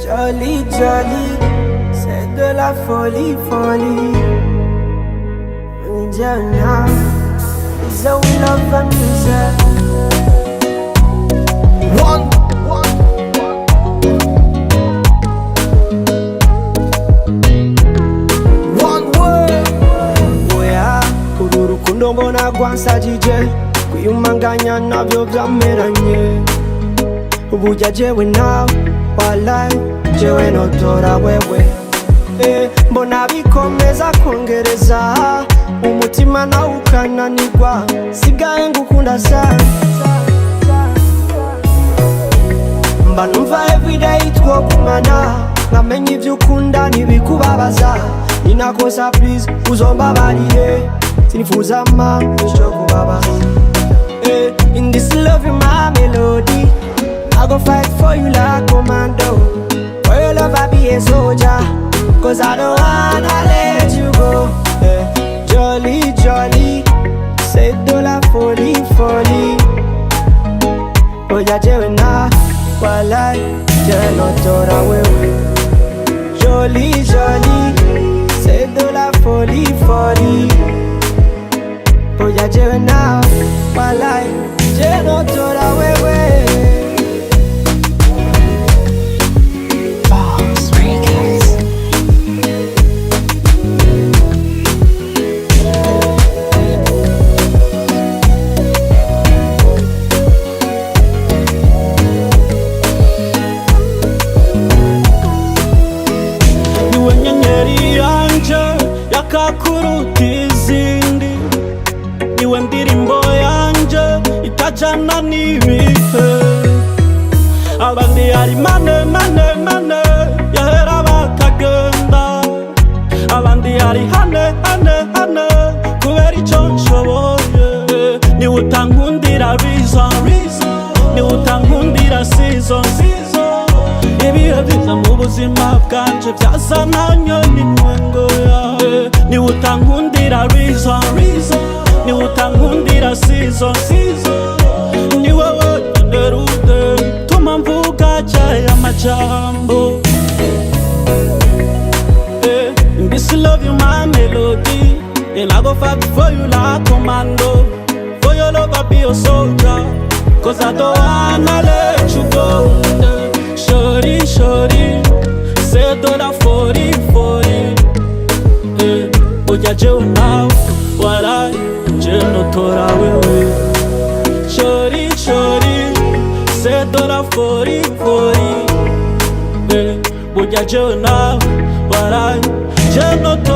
Jolie, jolie, c'est de la folie, folie. Indiana, it's a we love and music. One word. Oya, uru rukundo mbona rwansajije, kwiyumanganya navyo vyameranye. Uburya jewe nawe walai, jewe notora wewe. Mbona bikomeza kongereza, umutima nawe ukananirwa, sigaye ngukunda sana. Mba numva everyday twogumana, nkamenya ivyo ukunda ntibikubabaza. Ninakosa please uzombabarire, sinifuza ico kubabaza. In this love you're my melody, I go fight for you like commando. For your love I be a soldier, cause I don't wanna let you go. Jolie, jolie, c'est de la folie, folie. Oya jewe na, walai, jewe notora wewe. Jolie, jolie, c'est de la folie, folie. Oya jewe na, walai, jewe notora wewe. Yakakuruta izindi, niwe ndirimbo yanje itajana n'ibihe. Abandi ari mane mane mane, yahera bakagenda. Abandi ari hane hane hane, kubera ico nshoboye. Niwe utankundira reason, niwe utankundira season. Ibihe vyiza mu buzima bwanje vyazananye n'intwengo yawe. Niwe utankundira reason, niwe utankundira season. Niwe wenyene rude tuma mvuga aya majambo. In this love you my melody, and I go fight for you like commando. For your love I be a soldier, cause I don't wanna let you go. Shorty, shorty, c'est de la folie, folie. Oya jewe nawe, walai, jewe notora wewe. Shorty, shorty, c'est de la folie, folie. Oya jewe nawe, walai, jewe notora